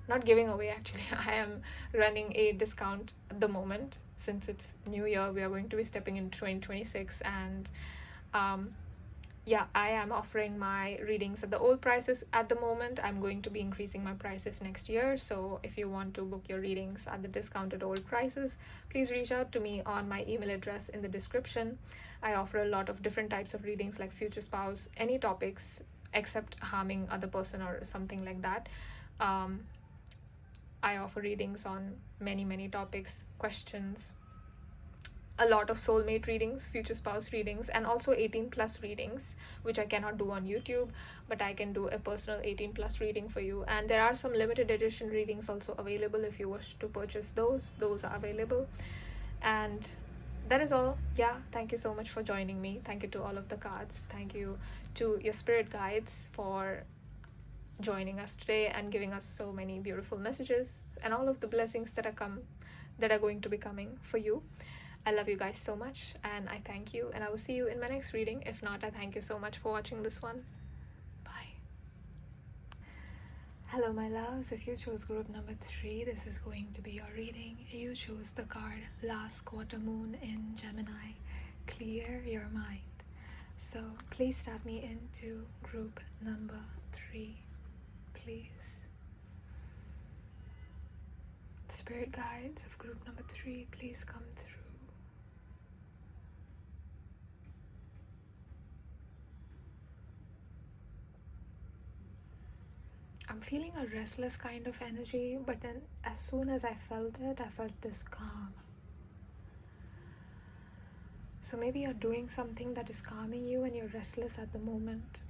not giving away actually, I am running a discount at the moment. Since it's new year, we are going to be stepping into 2026, and yeah, I am offering my readings at the old prices at the moment. I'm going to be increasing my prices next year. So if you want to book your readings at the discounted old prices, please reach out to me on my email address in the description. I offer a lot of different types of readings, like future spouse, any topics except harming other person or something like that. I offer readings on many topics, questions, a lot of soulmate readings, future spouse readings, and also 18 plus readings, which I cannot do on YouTube, but I can do a personal 18 plus reading for you. And there are some limited edition readings also available. If you wish to purchase those are available. And that is all. Yeah, thank you so much for joining me. Thank you to all of the cards. Thank you to your spirit guides for joining us today and giving us so many beautiful messages and all of the blessings that are going to be coming for you. I love you guys so much, and I thank you, and I will see you in my next reading. If not, I thank you so much for watching this one. Bye. Hello, my loves. If you chose group number 3, this is going to be your reading. You chose the card Last Quarter Moon in Gemini. Clear your mind. So please start me into group number 3, please. Spirit guides of group number 3, please come through. I'm feeling a restless kind of energy, but then as soon as I felt it, I felt this calm. So maybe you're doing something that is calming you and you're restless at the moment.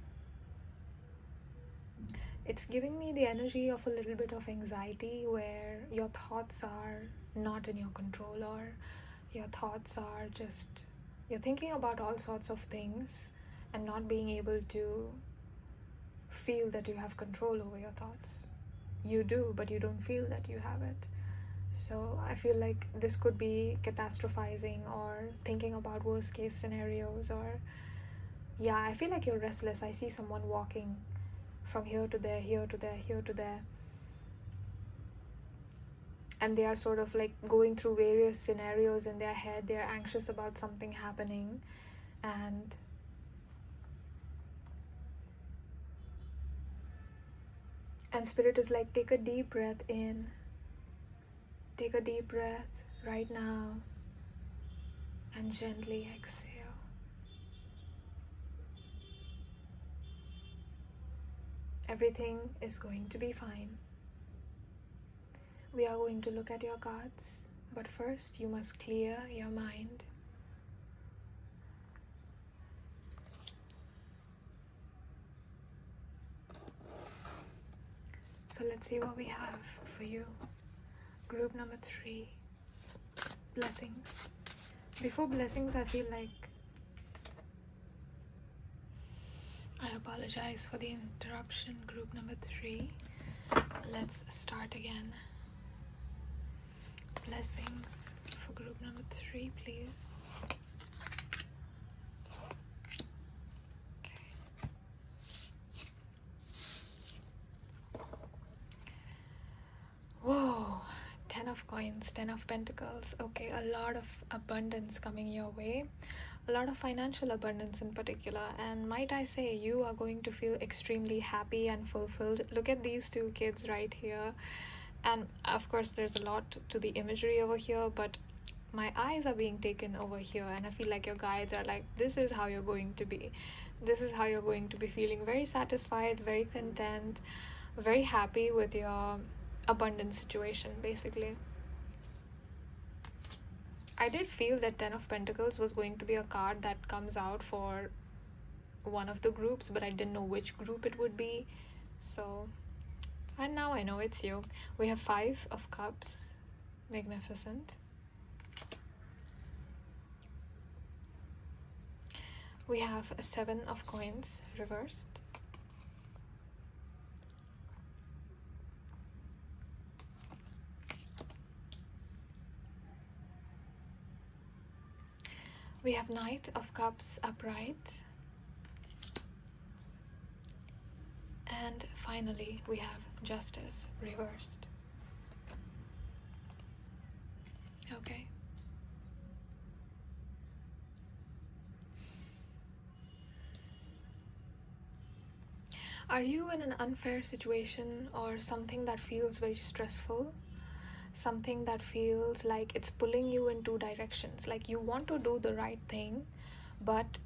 It's giving me the energy of a little bit of anxiety where your thoughts are not in your control, or your thoughts are just, you're thinking about all sorts of things and not being able to feel that you have control over your thoughts. You do, but you don't feel that you have it. So I feel like this could be catastrophizing or thinking about worst case scenarios, or yeah, I feel like you're restless. I see someone walking from here to there, here to there, here to there, and they are sort of like going through various scenarios in their head. They're anxious about something happening, and spirit is like, take a deep breath in, take a deep breath right now, and gently exhale. Everything is going to be fine. We are going to look at your cards, but first you must clear your mind. So let's see what we have for you. Group number 3, blessings. Before blessings, I feel like I apologize for the interruption. Group number 3, let's start again. Blessings for group number 3, please. Whoa, 10 of coins, 10 of pentacles. Okay, a lot of abundance coming your way, a lot of financial abundance in particular, and might I say, you are going to feel extremely happy and fulfilled. Look at these 2 kids right here, and of course there's a lot to the imagery over here, but my eyes are being taken over here, and I feel like your guides are like, this is how you're going to be. This is how you're going to be feeling very satisfied, very content, very happy with your abundant situation, basically. I did feel that 10 of Pentacles was going to be a card that comes out for one of the groups, but I didn't know which group it would be. So, and now I know it's you. We have 5 of Cups, magnificent. We have a 7 of Coins, reversed. We have Knight of Cups, upright. And finally, we have Justice, reversed. Okay. Are you in an unfair situation or something that feels very stressful? Something that feels like it's pulling you in 2 directions. Like you want to do the right thing, but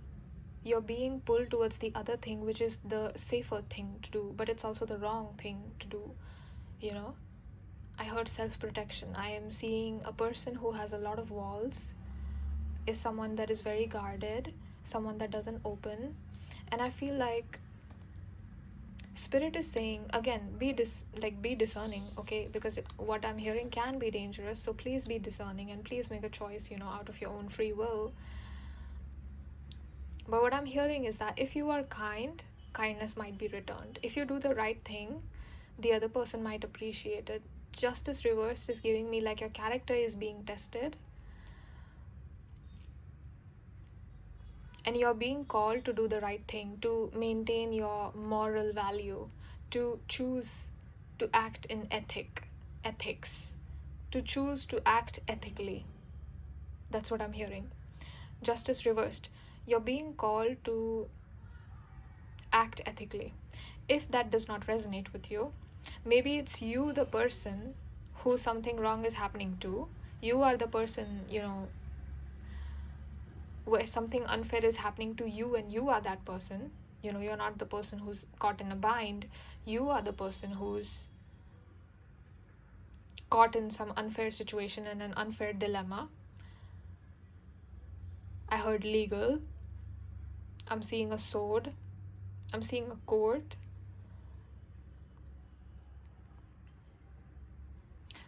you're being pulled towards the other thing, which is the safer thing to do, but it's also the wrong thing to do, you know? I heard self-protection. I am seeing a person who has a lot of walls, is someone that is very guarded, someone that doesn't open. And I feel like Spirit is saying, again, be discerning, okay? Because what I'm hearing can be dangerous, so please be discerning and please make a choice, out of your own free will. But what I'm hearing is that if you are kind, kindness might be returned. If you do the right thing, the other person might appreciate it. Justice reversed is giving me like your character is being tested. And you're being called to do the right thing, to maintain your moral value, to choose to act in ethics, to choose to act ethically. That's what I'm hearing. Justice reversed. You're being called to act ethically. If that does not resonate with you, maybe it's you, the person who something wrong is happening to. You are the person, where something unfair is happening to you, and you are that person. You're not the person who's caught in a bind. You are the person who's caught in some unfair situation and an unfair dilemma. I heard legal. I'm seeing a sword. I'm seeing a court.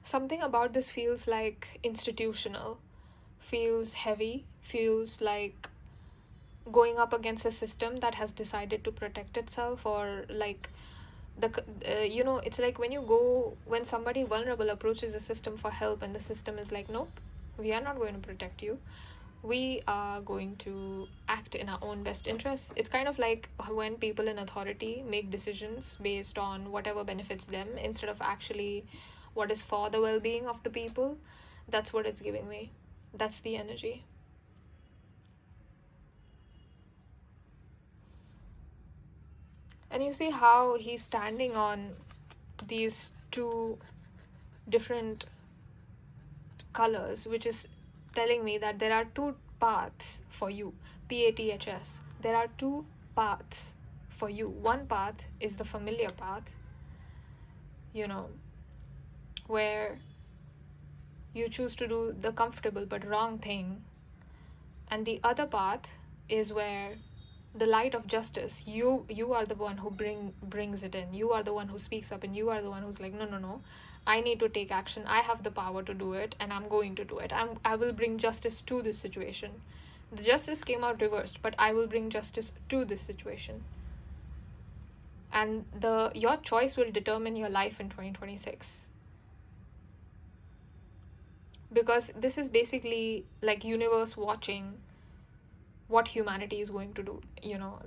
Something about this feels like institutional, feels heavy, feels like going up against a system that has decided to protect itself, or like it's like when somebody vulnerable approaches the system for help, and the system is like, nope, we are not going to protect you. We are going to act in our own best interests. It's kind of like when people in authority make decisions based on whatever benefits them instead of actually what is for the well-being of the people. That's what it's giving me. That's the energy. And you see how he's standing on these two different colors, which is telling me that there are two paths for you. PATHS. There are two paths for you. One path is the familiar path, where you choose to do the comfortable but wrong thing. And the other path is where the light of justice, you are the one who brings it in. You are the one who speaks up, and you are the one who's like, no, I need to take action. I have the power to do it, and I'm going to do it. I will bring justice to this situation. The justice came out reversed, but I will bring justice to this situation. And your choice will determine your life in 2026. Because this is basically like universe watching what humanity is going to do.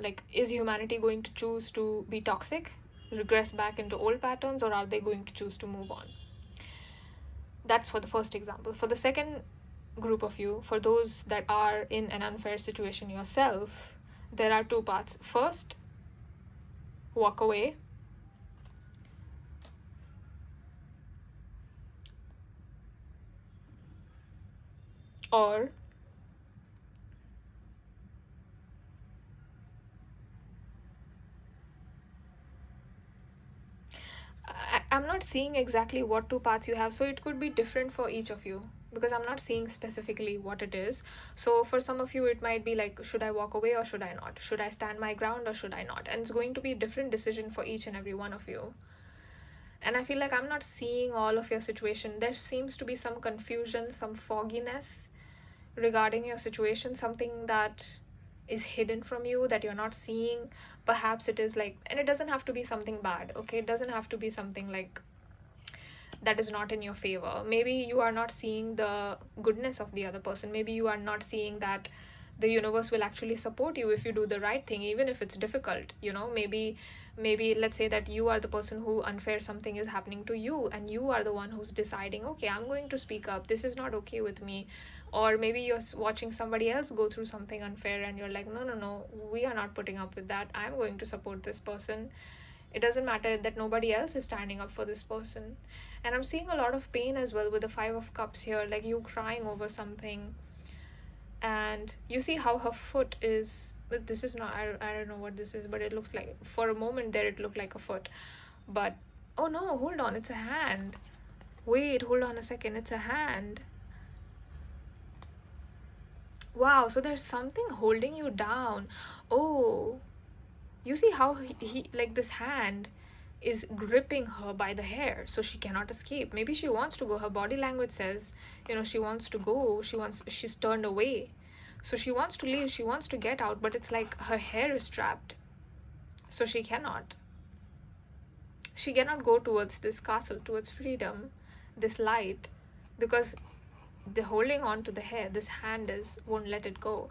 Like, is humanity going to choose to be toxic, regress back into old patterns, or are they going to choose to move on? That's for the first example. For the second group of you, for those that are in an unfair situation yourself, there are two paths. First, walk away. Or I'm not seeing exactly what two paths you have, so it could be different for each of you, because I'm not seeing specifically what it is. So for some of you, it might be like, should I walk away or should I not? Should I stand my ground or should I not? And it's going to be a different decision for each and every one of you. And I feel like I'm not seeing all of your situation. There seems to be some confusion, some fogginess regarding your situation, something that is hidden from you that you're not seeing. Perhaps it is like, and it doesn't have to be something bad, okay? It doesn't have to be something like that is not in your favor. Maybe you are not seeing the goodness of the other person. Maybe you are not seeing that the universe will actually support you if you do the right thing, even if it's difficult. Maybe let's say that you are the person who unfair something is happening to you, and you are the one who's deciding, okay, I'm going to speak up, this is not okay with me. Or maybe you're watching somebody else go through something unfair, and you're like, no, we are not putting up with that. I'm going to support this person. It doesn't matter that nobody else is standing up for this person. And I'm seeing a lot of pain as well with the 5 of Cups here, like you crying over something. And you see how her foot is, but this is not, I don't know what this is, but it looks like, for a moment there it looked like a foot. But oh no, hold on, it's a hand. Wait, hold on a second, it's a hand. Wow, so there's something holding you down. Oh, you see how he like this hand is gripping her by the hair, so she cannot escape. Maybe she wants to go. Her body language says, she wants to go. She's turned away. So she wants to leave, she wants to get out, but it's like her hair is trapped. So she cannot. She cannot go towards this castle, towards freedom, this light, because the holding on to the hair, this hand won't let it go.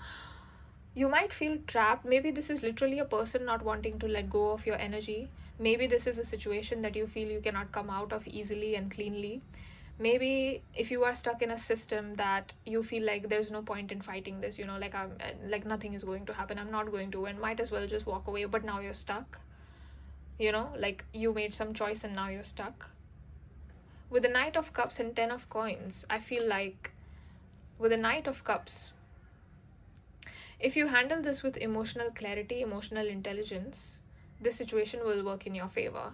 You might feel trapped. Maybe this is literally a person not wanting to let go of your energy. Maybe this is a situation that you feel you cannot come out of easily and cleanly. Maybe if you are stuck in a system that you feel like there's no point in fighting this, like nothing is going to happen, I'm not going to win, might as well just walk away, but now you're stuck. Like you made some choice and now you're stuck. With the Knight of Cups and Ten of Coins, I feel like with the Knight of Cups, if you handle this with emotional clarity, emotional intelligence, this situation will work in your favor.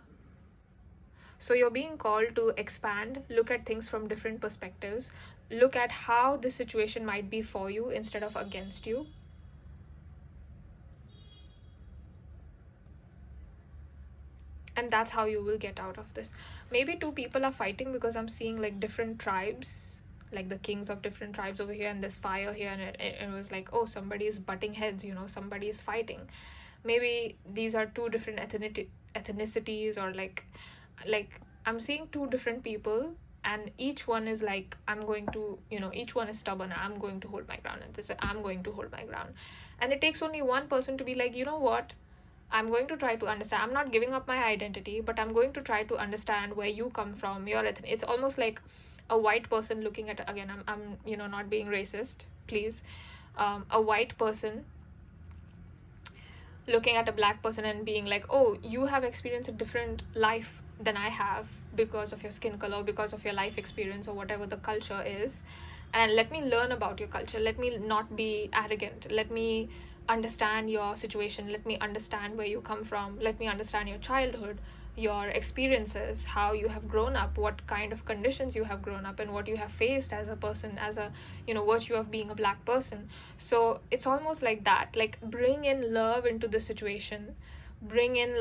So you're being called to expand, look at things from different perspectives, look at how this situation might be for you instead of against you. And that's how you will get out of this. Maybe two people are fighting because I'm seeing like different tribes, like the kings of different tribes over here, and there's fire here, and it was like, oh, somebody is butting heads, somebody is fighting. Maybe these are two different ethnicities, or like I'm seeing two different people, and each one is like, I'm going to, each one is stubborn, I'm going to hold my ground, and this, I'm going to hold my ground. And it takes only one person to be like, you know what, I'm going to try to understand. I'm not giving up my identity, but I'm going to try to understand where you come from, your ethnicity. It's almost like a white person looking at, again, I'm not being racist, please. A white person looking at a black person and being like, oh, you have experienced a different life than I have because of your skin color, because of your life experience, or whatever the culture is. And let me learn about your culture. Let me not be arrogant. Let me understand your situation. Let me understand where you come from. Let me understand your childhood, your experiences, how you have grown up, what kind of conditions you have grown up, and what you have faced as a person, as a virtue of being a black person. So it's almost like that, like bring in love into the situation, bring in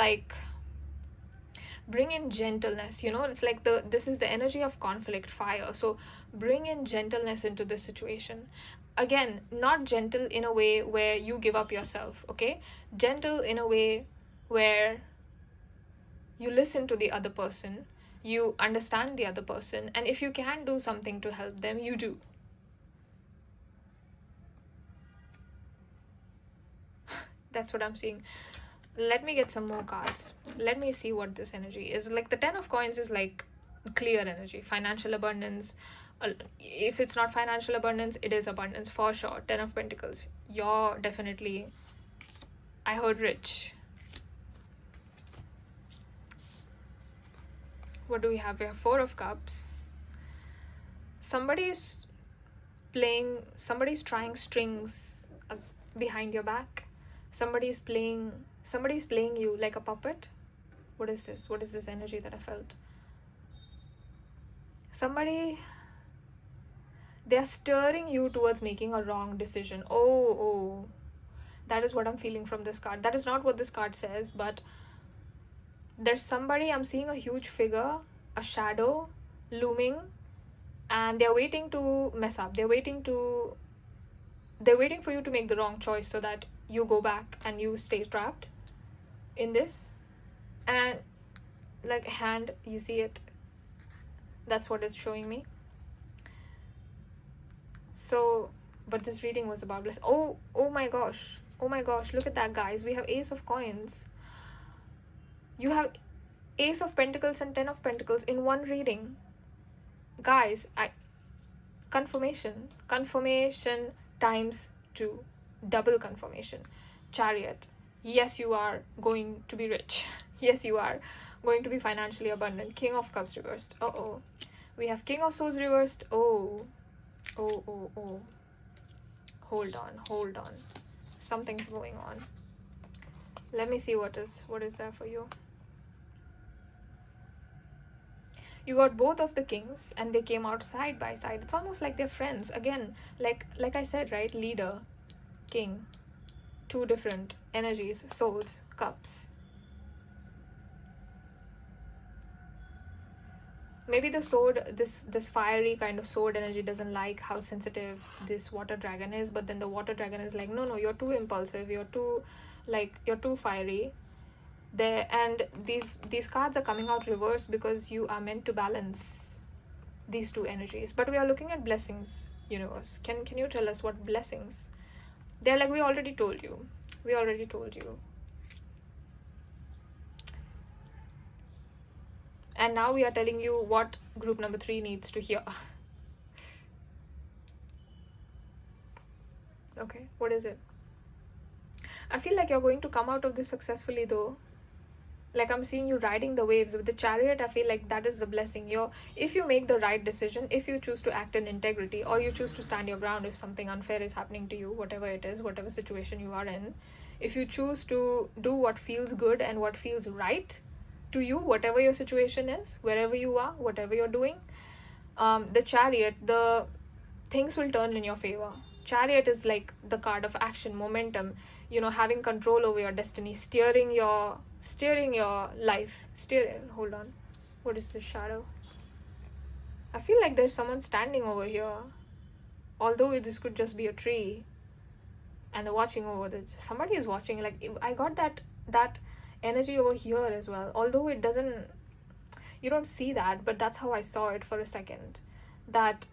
gentleness. It's like this is the energy of conflict, fire. So bring in gentleness into this situation. Again, not gentle in a way where you give up yourself, okay? Gentle in a way where you listen to the other person, you understand the other person, and if you can do something to help them, you do. That's what I'm seeing. Let me get some more cards. Let me see what this energy is. Like the Ten of Coins is like clear energy, financial abundance. If it's not financial abundance, it is abundance for sure. Ten of Pentacles, you're definitely, I heard, rich. What do we have here? Four of Cups. Somebody's trying strings behind your back. Somebody's playing you like a puppet. What is this? What is this energy that I felt? They're stirring you towards making a wrong decision. Oh, that is what I'm feeling from this card. That is not what this card says, but there's somebody, I'm seeing a huge figure, a shadow looming, and they're waiting to mess up. They're waiting for you to make the wrong choice so that you go back and you stay trapped in this. And like hand, you see it, that's what it's showing me. So, but this reading was about bliss. Oh my gosh, look at that, guys. We have Ace of Coins. You have Ace of Pentacles and Ten of Pentacles in one reading, guys. Confirmation times 2, double confirmation. Chariot, yes, you are going to be rich. Yes, you are going to be financially abundant. King of Cups reversed. We have King of Swords reversed. Oh, hold on, something's going on. Let me see what is there for you. You got both of the kings and they came out side by side. It's almost like they're friends. Again, like I said, right? Leader, king, two different energies, souls, cups. Maybe the sword, this fiery kind of sword energy doesn't like how sensitive this water dragon is, but then the water dragon is like, no, you're too impulsive, you're too fiery there. And these cards are coming out reversed because you are meant to balance these two energies. But we are looking at blessings, universe. Can you tell us what blessings? They're like, we already told you. And now we are telling you what group number 3 needs to hear. Okay, what is it? I feel like you're going to come out of this successfully though. Like, I'm seeing you riding the waves with the chariot. I feel like that is the blessing. If you make the right decision, if you choose to act in integrity, or you choose to stand your ground if something unfair is happening to you, whatever it is, whatever situation you are in, if you choose to do what feels good and what feels right to you, whatever your situation is, wherever you are, whatever you're doing, the chariot, the things will turn in your favor. Chariot is like the card of action, momentum, having control over your destiny, steering your life. Hold on, what is this shadow? I feel like there's someone standing over here, although this could just be a tree, and they're watching over somebody is watching. Like, I got that energy over here as well, although it doesn't, you don't see that, but that's how I saw it for a second, that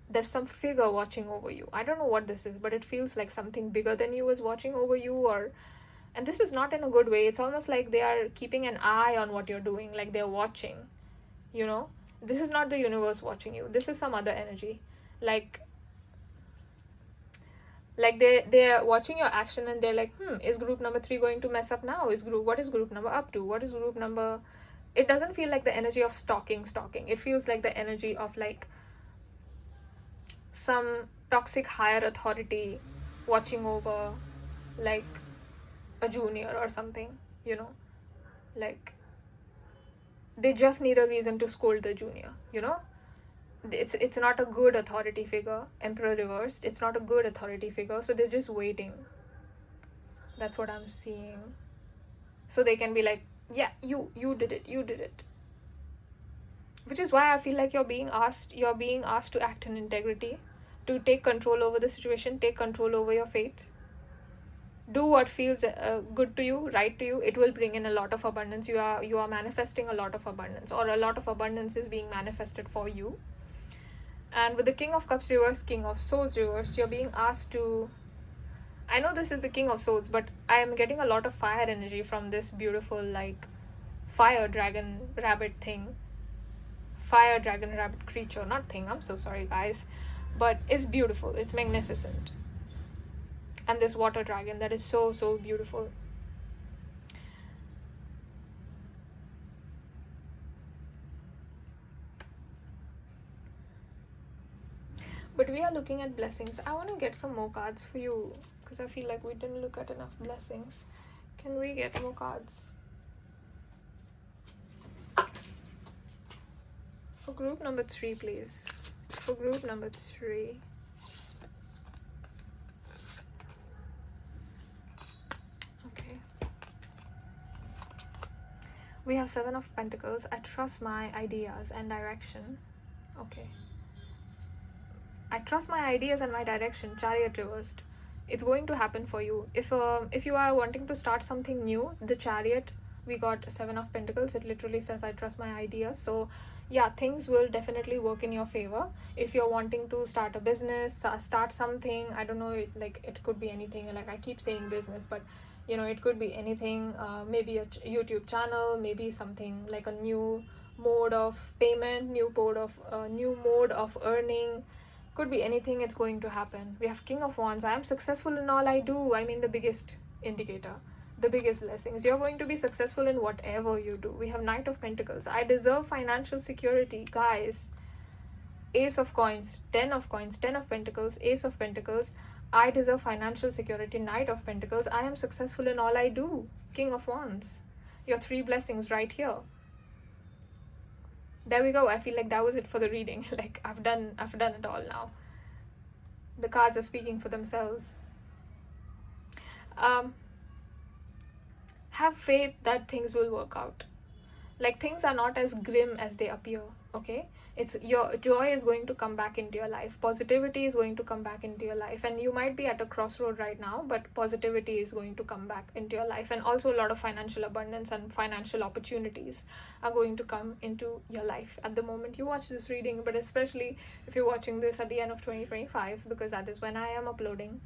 there's some figure watching over you. I don't know what this is, but it feels like something bigger than you is watching over you. And this is not in a good way. It's almost like they are keeping an eye on what you're doing, like they're watching, this is not the universe watching you. This is some other energy, like they're watching your action, and they're like, is group number 3 going to mess up now? What is group number up to? What is group number? It doesn't feel like the energy of stalking. It feels like the energy of like some toxic higher authority watching over like a junior or something, like they just need a reason to scold the junior. It's not a good authority figure. Emperor reversed, it's not a good authority figure, so they're just waiting. That's what I'm seeing. So they can be like, yeah, you did it. Which is why I feel like you're being asked to act in integrity, to take control over the situation, take control over your fate. Do what feels good to you, right to you. It will bring in a lot of abundance. You are manifesting a lot of abundance, or a lot of abundance is being manifested for you. And with the King of Cups reversed, King of Swords reversed, you're being asked to, I know this is the King of Swords, but I am getting a lot of fire energy from this beautiful like fire dragon rabbit thing. Fire dragon rabbit creature, not thing, I'm so sorry guys, but it's beautiful, it's magnificent. And this water dragon that is so beautiful. But we are looking at blessings. I want to get some more cards for you, because I feel like we didn't look at enough blessings. Can we get more cards? For group number 3, please. For group number 3. Okay. We have 7 of Pentacles. I trust my ideas and direction. Okay. I trust my ideas and my direction. Chariot reversed. It's going to happen for you. If you are wanting to start something new, the Chariot, we got 7 of Pentacles. It literally says, I trust my ideas. So yeah, things will definitely work in your favor. If you're wanting to start a business, start something, I don't know, it could be anything. Like, I keep saying business, but it could be anything. Maybe a YouTube channel, maybe something like a new mode of payment, new mode of earning. Could be anything. It's going to happen. We have King of Wands. I am successful in all I do. I mean, the biggest indicator, the biggest blessings. You're going to be successful in whatever you do. We have Knight of Pentacles. I deserve financial security, guys. Ace of Coins, 10 of Coins, 10 of Pentacles, Ace of Pentacles. I deserve financial security. Knight of Pentacles. I am successful in all I do. King of Wands. Your 3 blessings right here. there we go. I feel like that was it for the reading. Like I've done it all now. The cards are speaking for themselves. Have faith that things will work out. Like, things are not as grim as they appear. Okay, it's your joy is going to come back into your life, positivity is going to come back into your life, and you might be at a crossroad right now, but positivity is going to come back into your life, and also a lot of financial abundance and financial opportunities are going to come into your life at the moment you watch this reading, but especially if you're watching this at the end of 2025, because that is when I am uploading.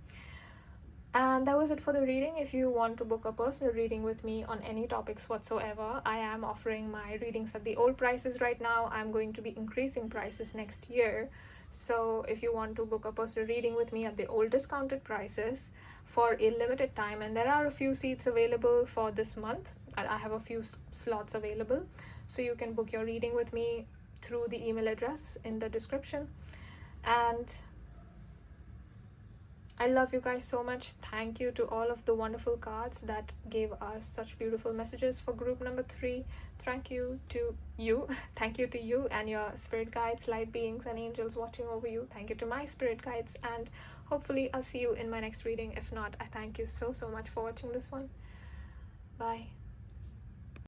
And that was it for the reading. If you want to book a personal reading with me on any topics whatsoever, I am offering my readings at the old prices right now. I'm going to be increasing prices next year. So if you want to book a personal reading with me at the old discounted prices for a limited time, and there are a few seats available for this month, I have a few slots available. So you can book your reading with me through the email address in the description. And I love you guys so much. Thank you to all of the wonderful cards that gave us such beautiful messages for group number 3. Thank you to you. Thank you to you and your spirit guides, light beings, and angels watching over you. Thank you to my spirit guides, and hopefully I'll see you in my next reading. If not, I thank you so much for watching this one. Bye.